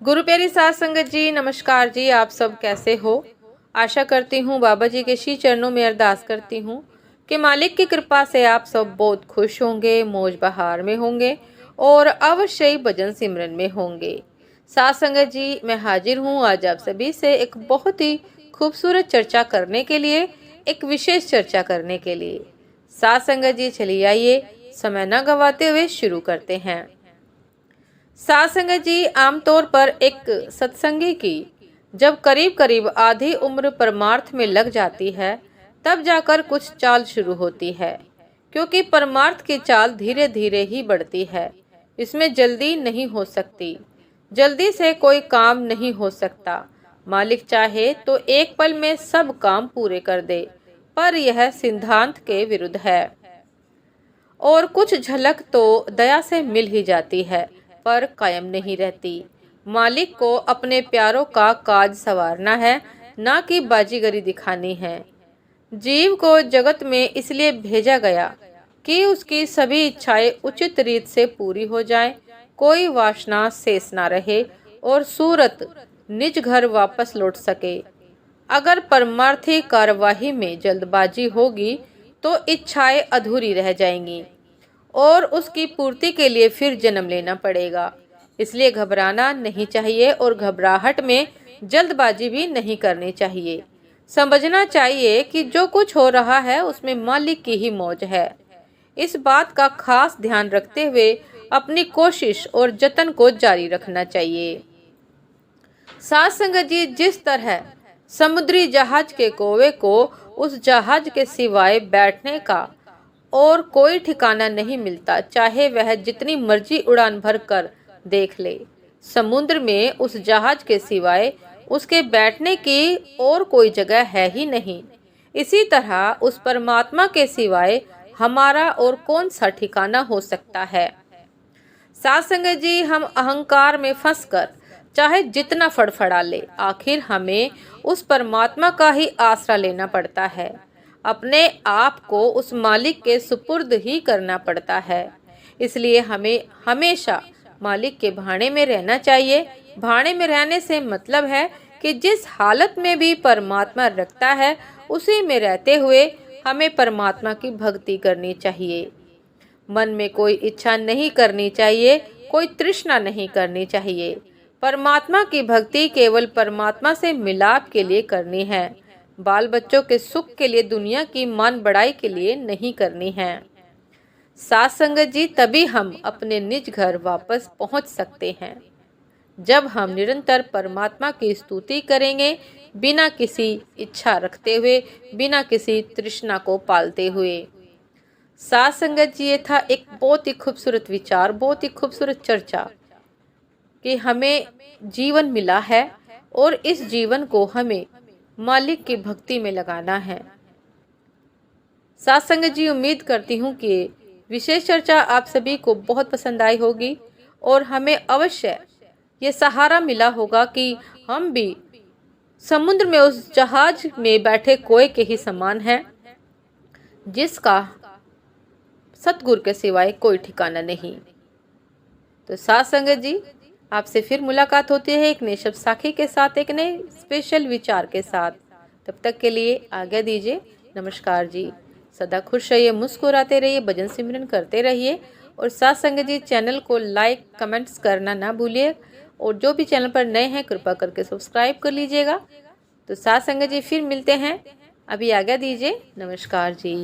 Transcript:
गुरु प्यारी साध संगत जी, नमस्कार जी। आप सब कैसे हो? आशा करती हूँ बाबा जी के श्री चरणों में अरदास करती हूँ कि मालिक की कृपा से आप सब बहुत खुश होंगे, मौज बहार में होंगे और अवश्य ही भजन सिमरन में होंगे। साध संगत जी, मैं हाजिर हूँ आज आप सभी से एक बहुत ही खूबसूरत चर्चा करने के लिए, एक विशेष चर्चा करने के लिए। साध संगत जी, चलिए आइए समय न गवाते हुए शुरू करते हैं। साध संगत जी, आमतौर पर एक सत्संगी की जब करीब करीब आधी उम्र परमार्थ में लग जाती है, तब जाकर कुछ चाल शुरू होती है, क्योंकि परमार्थ की चाल धीरे धीरे ही बढ़ती है। इसमें जल्दी नहीं हो सकती, जल्दी से कोई काम नहीं हो सकता। मालिक चाहे तो एक पल में सब काम पूरे कर दे, पर यह सिद्धांत के विरुद्ध है। और कुछ झलक तो दया से मिल ही जाती है, पर कायम नहीं रहती। मालिक को अपने प्यारों का काज संवारना है, ना कि बाजीगरी दिखानी है। जीव को जगत में इसलिए भेजा गया कि उसकी सभी इच्छाएं उचित रीत से पूरी हो जाएं, कोई वासना शेष ना रहे और सूरत निज घर वापस लौट सके। अगर परमार्थी कार्यवाही में जल्दबाजी होगी तो इच्छाएं अधूरी रह जाएंगी और उसकी पूर्ति के लिए फिर जन्म लेना पड़ेगा। इसलिए घबराना नहीं चाहिए और घबराहट में जल्दबाजी भी नहीं करनी चाहिए। समझना चाहिए कि जो कुछ हो रहा है उसमें मालिक की ही मौज है। इस बात का खास ध्यान रखते हुए अपनी कोशिश और जतन को जारी रखना चाहिए। साध संगत जी, जिस तरह समुद्री जहाज के कोवे को उस जहाज के सिवाय बैठने का और कोई ठिकाना नहीं मिलता, चाहे वह जितनी मर्जी उड़ान भर कर देख ले, समुद्र में उस जहाज के सिवाय उसके बैठने की और कोई जगह है ही नहीं। इसी तरह उस परमात्मा के सिवाय हमारा और कौन सा ठिकाना हो सकता है। साध संगत जी, हम अहंकार में फंसकर चाहे जितना फड़फड़ा ले, आखिर हमें उस परमात्मा का ही आसरा लेना पड़ता है। अपने आप को उस मालिक के सुपुर्द ही करना पड़ता है। इसलिए हमें हमेशा मालिक के भाणे में रहना चाहिए। भाणे में रहने से मतलब है कि जिस हालत में भी परमात्मा रखता है, उसी में रहते हुए हमें परमात्मा की भक्ति करनी चाहिए। मन में कोई इच्छा नहीं करनी चाहिए, कोई तृष्णा नहीं करनी चाहिए। परमात्मा की भक्ति केवल परमात्मा से मिलाप के लिए करनी है, बाल बच्चों के सुख के लिए, दुनिया की मान बढ़ाई के लिए नहीं करनी है। साध संगत जी, तभी हम अपने निज घर वापस पहुंच सकते हैं जब हम निरंतर परमात्मा की स्तुति करेंगे, बिना किसी इच्छा रखते हुए, बिना किसी तृष्णा को पालते हुए। साध संगत जी, ये था एक बहुत ही खूबसूरत विचार, बहुत ही खूबसूरत चर्चा कि हमें जीवन मिला है और इस जीवन को हमें मालिक की भक्ति में लगाना है। साध संगत जी, उम्मीद करती हूँ कि विशेष चर्चा आप सभी को बहुत पसंद आई होगी और हमें अवश्य ये सहारा मिला होगा कि हम भी समुद्र में उस जहाज में बैठे कोए के ही समान हैं, जिसका सतगुरु के सिवाय कोई ठिकाना नहीं। तो साध संगत जी, आपसे फिर मुलाकात होती है एक नए शब्द साखी के साथ, एक नए स्पेशल विचार के साथ। तब तक के लिए आज्ञा दीजिए। नमस्कार जी। सदा खुश रहिए, मुस्कुराते रहिए, भजन सिमरन करते रहिए और साध संगत जी, चैनल को लाइक कमेंट्स करना ना भूलिए और जो भी चैनल पर नए हैं कृपा करके सब्सक्राइब कर लीजिएगा। तो साध संगत जी, फिर मिलते हैं। अभी आज्ञा दीजिए। नमस्कार जी।